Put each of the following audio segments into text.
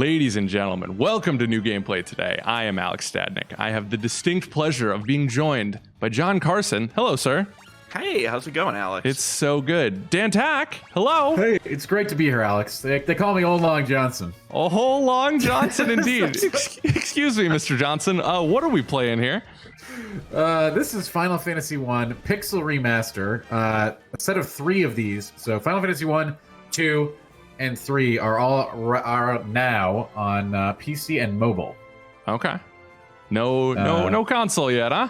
Ladies and gentlemen, welcome to New Gameplay Today. I am Alex Stadnik. I have the distinct pleasure of being joined by John Carson. Hello, sir. Hey, how's it going, Alex? It's so good. Dan Tack. Hello. Hey, it's great to be here, Alex. They call me Old Long Johnson. A whole Long Johnson, indeed. Excuse me, Mr. Johnson. What are we playing here? This is Final Fantasy 1 Pixel Remaster. A set of 3 of these. So Final Fantasy 1, 2, and 3 are now on PC and mobile. Okay. No console yet, huh?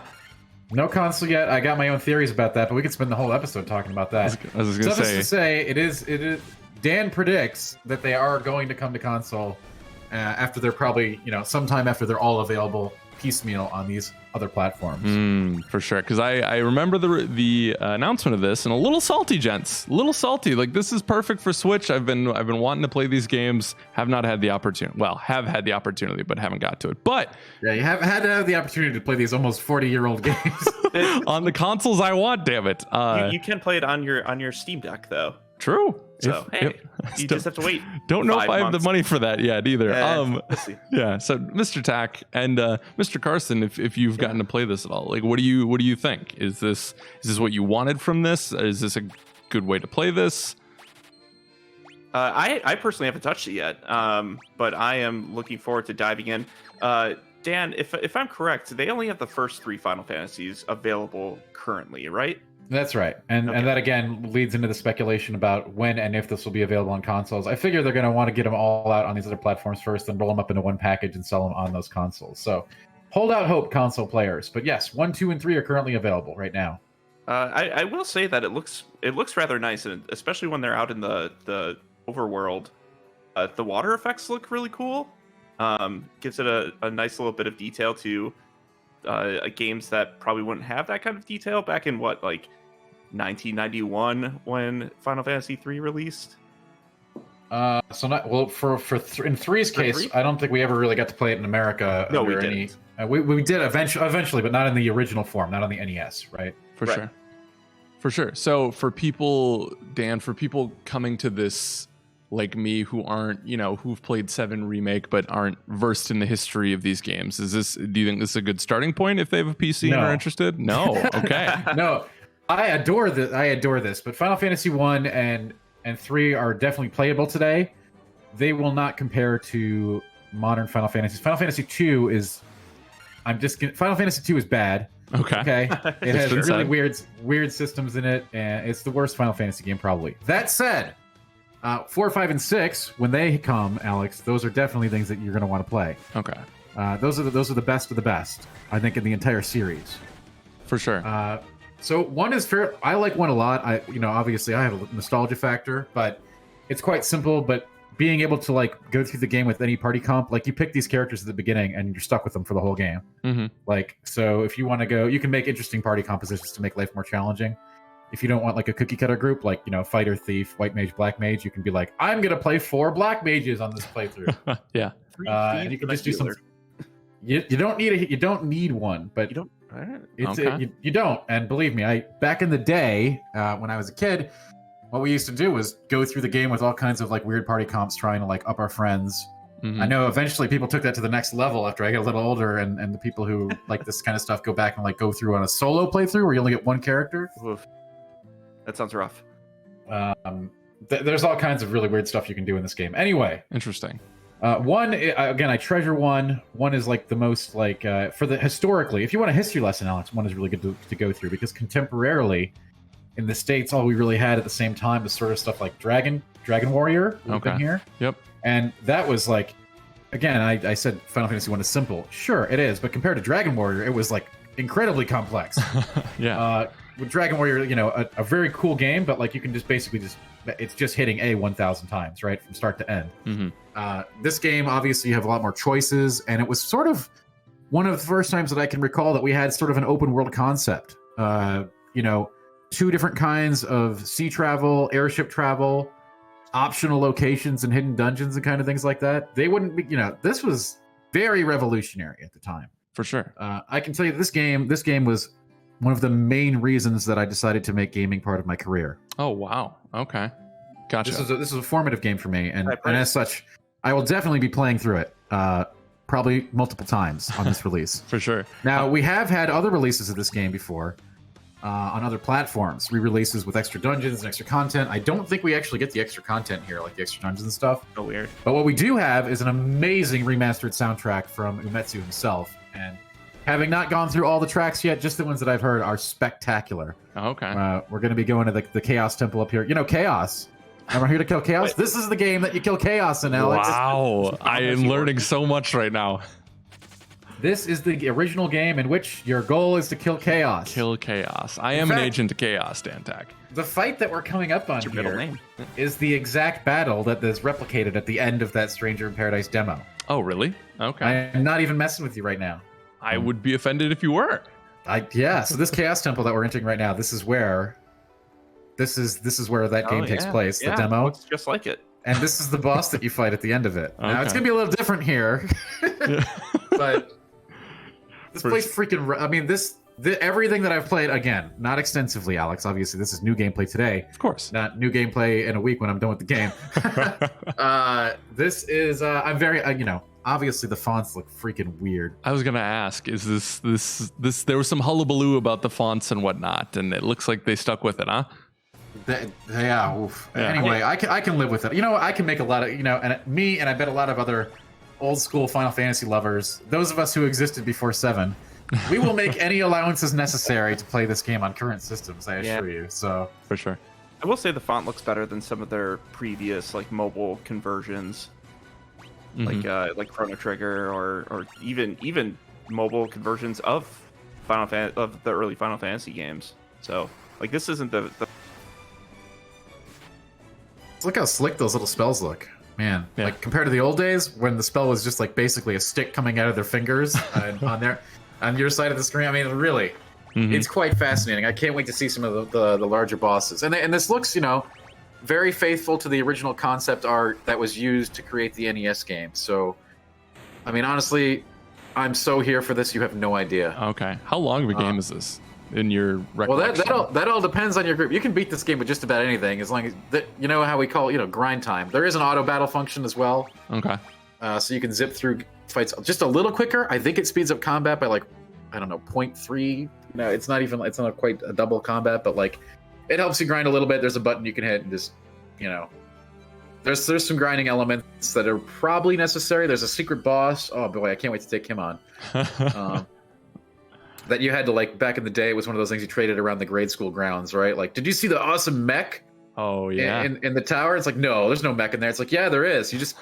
No console yet. I got my own theories about that, but we could spend the whole episode talking about that. I was going to say, it is. Dan predicts that they are going to come to console after they're probably, sometime after they're all available piecemeal on these other platforms. For sure, because I remember the announcement of this, and a little salty, gents. A little salty. Like, this is perfect for Switch. I've been wanting to play these games. Have not had the opportunity. Well, have had the opportunity, but haven't got to it. But yeah, you have had to have the opportunity to play these almost 40-year-old games on the consoles I want. Damn it! You can play it on your Steam Deck though. True. So you just have to wait. Don't know if I have the money for that yet either. Yeah, So Mr. Tack and Mr. Carson, if you've gotten to play this at all, like, what do you think? Is this what you wanted from this? Is this a good way to play this? I personally haven't touched it yet, but I am looking forward to diving in. Dan, if I'm correct, they only have the first 3 Final Fantasies available currently, right? That's right. And that, again, leads into the speculation about when and if this will be available on consoles. I figure they're going to want to get them all out on these other platforms first and roll them up into one package and sell them on those consoles. So hold out hope, console players. But yes, 1, 2, and 3 are currently available right now. I will say that it looks rather nice, and especially when they're out in the overworld. The water effects look really cool. Gives it a nice little bit of detail to games that probably wouldn't have that kind of detail back in 1991 when Final Fantasy 3 released. In 3's case, I don't think we ever really got to play it in America. No, we didn't. We did eventually, but not in the original form, not on the NES, right? For sure. So for people, Dan, coming to this like me who aren't, who've played 7 Remake but aren't versed in the history of these games, do you think this is a good starting point if they have a PC and are interested? No. Okay. No. I adore this, but Final Fantasy 1 and 3 are definitely playable today. They will not compare to modern Final Fantasies. Final Fantasy 2 is Final Fantasy 2 is bad. Okay. It has really weird systems in it, and it's the worst Final Fantasy game probably. That said, 4, 5, and 6, when they come, Alex, those are definitely things that you're going to want to play. Okay. Those are the best of the best, I think, in the entire series. For sure. So 1 is fair. I like 1 a lot. Obviously I have a nostalgia factor, but it's quite simple. But being able to go through the game with any party comp, you pick these characters at the beginning and you're stuck with them for the whole game. Mm-hmm. So if you want to go, you can make interesting party compositions to make life more challenging. If you don't want a cookie cutter group, fighter, thief, white mage, black mage, you can be like, I'm gonna play 4 black mages on this playthrough. Yeah. And you can just do something. You don't need one, but you don't. You don't. And believe me, back in the day when I was a kid, what we used to do was go through the game with all kinds of weird party comps, trying to up our friends. Mm-hmm. I know eventually people took that to the next level after I got a little older, and the people who like this kind of stuff go back and go through on a solo playthrough where you only get one character. Oof. That sounds rough. There's all kinds of really weird stuff you can do in this game. Anyway, interesting. 1, again, I treasure 1. 1 is the most for the historically. If you want a history lesson, Alex, 1 is really good to go through, because contemporarily in the States, all we really had at the same time was sort of stuff like Dragon Warrior. Been here. Yep. And that was again, I said Final Fantasy 1 is simple. Sure, it is, but compared to Dragon Warrior, it was incredibly complex. Yeah. With Dragon Warrior, a very cool game, but you can just basically it's just hitting A 1,000 times, right, from start to end. Mm-hmm. This game, obviously, you have a lot more choices, and it was sort of one of the first times that I can recall that we had sort of an open world concept. 2 different kinds of sea travel, airship travel, optional locations and hidden dungeons and kind of things like that. They wouldn't be, this was very revolutionary at the time. For sure. I can tell you this game was one of the main reasons that I decided to make gaming part of my career. Oh, wow. Okay. Gotcha. This is a formative game for me, and as such, I will definitely be playing through it, probably multiple times on this release. For sure. Now, we have had other releases of this game before on other platforms, re-releases with extra dungeons and extra content. I don't think we actually get the extra content here, like the extra dungeons and stuff. Oh, weird. But what we do have is an amazing remastered soundtrack from Umetsu himself. And having not gone through all the tracks yet, just the ones that I've heard are spectacular. Okay. We're going to be going to the Chaos Temple up here. You know, Chaos. Remember Here to Kill Chaos? Wait. This is the game that you kill Chaos in, Alex. Wow. I am learning so much right now. This is the original game in which your goal is to kill Chaos. Kill Chaos. I am an agent of Chaos, Dan Tack. The fight that we're coming up on What's your middle here name? is the exact battle that is replicated at the end of that Stranger in Paradise demo. Oh, really? Okay. I'm not even messing with you right now. I would be offended if you were. Yeah, so this Chaos Temple that we're entering right now, this is where that game takes place, the demo. Looks just like it. And this is the boss that you fight at the end of it. Now, it's Okay. going to be a little different here. But this place freaking... I mean, everything that I've played, again, not extensively, Alex. Obviously, this is new gameplay today. Of course. Not new gameplay in a week when I'm done with the game. This is... I'm very... obviously the fonts look freaking weird. I was gonna ask, is this? There was some hullabaloo about the fonts and whatnot, and it looks like they stuck with it, huh? Yeah, oof. Yeah. Anyway, I can live with it. You know, I can make a lot of, and I bet a lot of other old school Final Fantasy lovers, those of us who existed before 7, we will make any allowances necessary to play this game on current systems, I assure you. So For sure. I will say the font looks better than some of their previous like mobile conversions, like Chrono Trigger or even mobile conversions of the early Final Fantasy games. So like this isn't the look how slick those little spells look. Man, Yeah. like compared to the old days when the spell was just like basically a stick coming out of their fingers on your side of the screen. I mean, really, it's quite fascinating. I can't wait to see some of the larger bosses. And this looks, very faithful to the original concept art that was used to create the NES game. So, I mean, honestly, I'm so here for this. You have no idea. Okay. How long of a game is this in your recollection? Well, that all depends on your group. You can beat this game with just about anything, as long as you know how we call grind time. There is an auto battle function as well. Okay. So you can zip through fights just a little quicker. I think it speeds up combat by 0.3. It's not quite a double combat, but it helps you grind a little bit. There's a button you can hit and just, there's some grinding elements that are probably necessary. There's a secret boss. Oh boy, I can't wait to take him on. That you had to back in the day. It was one of those things you traded around the grade school grounds, right? Did you see the awesome mech? Oh yeah. In the tower, it's no, there's no mech in there. It's yeah, there is. It's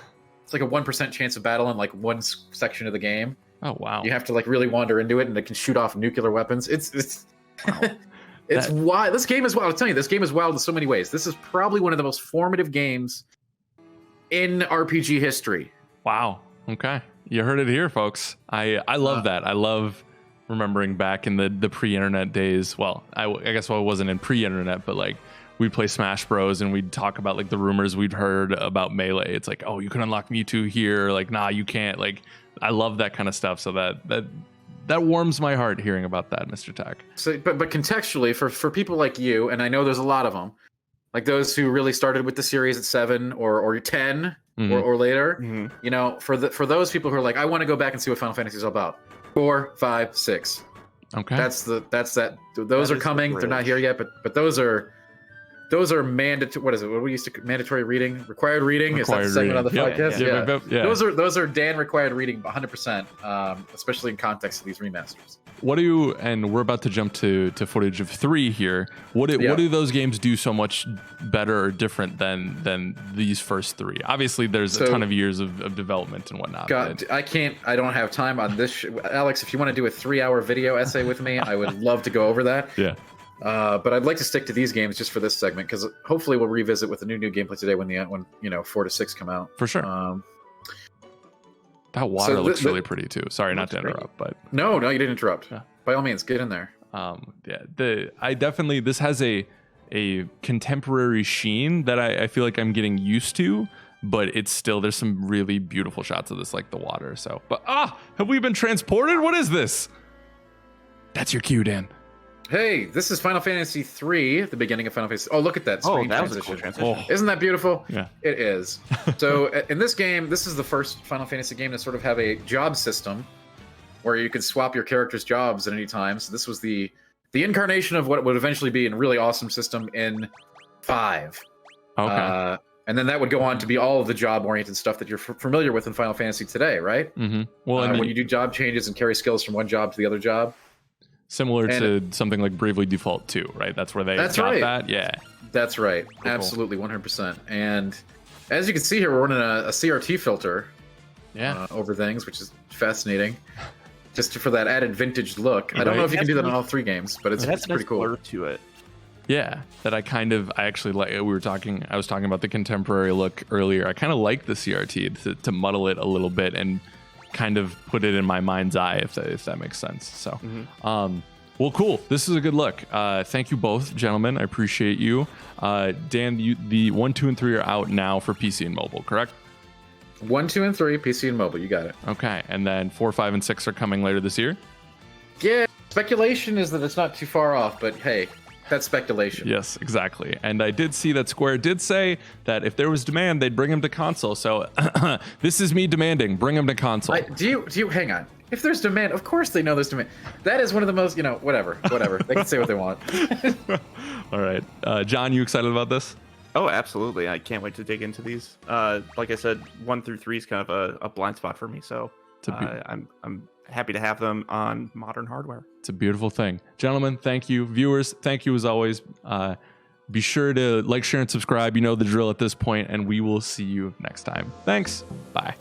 a 1% chance of battle in one section of the game. Oh wow. You have to really wander into it, and it can shoot off nuclear weapons. It's Wow. it's wild. This game is wild. I'll tell you, this game is wild in so many ways. This is probably one of the most formative games in RPG history. Wow. Okay. You heard it here, folks. I love that. I love remembering back in the pre-internet days. Well, I guess it wasn't in pre-internet, but we'd play Smash Bros. And we'd talk about the rumors we'd heard about Melee. It's oh, you can unlock Mewtwo here. Nah, you can't. I love that kind of stuff. So that warms my heart hearing about that, Mr. Tack. So, but contextually, for people like you, and I know there's a lot of them, those who really started with the series at 7 or 10 or later, for those people who are I want to go back and see what Final Fantasy is all about. 4, 5, 6. Okay. Those are coming. They're not here yet, but those are mandatory. What is it? What we used to mandatory reading, required reading. Is that the segment on the podcast? Yeah. Those are Dan required reading 100%, especially in context of these remasters. And we're about to jump to footage of 3 here. What do those games do so much better or different than these first 3? Obviously, there's a ton of years of development and whatnot. God, I don't have time on this. Alex, if you want to do a 3-hour video essay with me, I would love to go over that. Yeah. But I'd like to stick to these games just for this segment, because hopefully we'll revisit with a new gameplay today when 4 to 6 come out. For sure. That water looks really pretty too. Sorry, not to interrupt, but no, you didn't interrupt. Yeah. By all means, get in there. This has a contemporary sheen that I feel like I'm getting used to, but it's still, there's some really beautiful shots of this, the water. So, but have we been transported? What is this? That's your cue, Dan. Hey, this is Final Fantasy 3, the beginning of Final Fantasy. Oh, look at that Oh, screen that was a transition. cool transition. Isn't that beautiful? Yeah. It is. So in this game, this is the first Final Fantasy game to sort of have a job system where you could swap your character's jobs at any time. So this was the incarnation of what would eventually be a really awesome system in 5. Okay. And then that would go on to be all of the job-oriented stuff that you're familiar with in Final Fantasy today, right? Mm-hmm. Well, and when you do job changes and carry skills from one job to the other job. similar to something like Bravely Default 2, right? That's where they got that. Yeah. That's right. Cool. Absolutely, 100%. And as you can see here, we're running a CRT filter over things, which is fascinating. Just for that added vintage look. I don't know if you can do that on all 3 games, but it's pretty cool. Blur to it. Yeah, that I actually like. I was talking about the contemporary look earlier. I kind of like the CRT to muddle it a little bit and kind of put it in my mind's eye, if that makes sense. So, well, cool. This is a good look. Thank you both, gentlemen. I appreciate you. Dan, the 1, 2, and 3 are out now for PC and mobile, correct? 1, 2, and 3, PC and mobile. You got it. Okay, and then 4, 5, and 6 are coming later this year. Yeah, speculation is that it's not too far off, but hey. That's speculation. Yes, exactly. And I did see that Square did say that if there was demand, they'd bring him to console. So this is me demanding, bring him to console. Do you hang on? If there's demand, of course they know there's demand. That is one of the most, whatever. They can say what they want. All right. John, you excited about this? Oh, absolutely. I can't wait to dig into these. Like I said, 1 through 3 is kind of a blind spot for me. So I'm happy to have them on modern hardware. It's a beautiful thing. Gentlemen, thank you. Viewers, thank you as always. Be sure to like, share, and subscribe. You know the drill at this point, and we will see you next time. Thanks. Bye.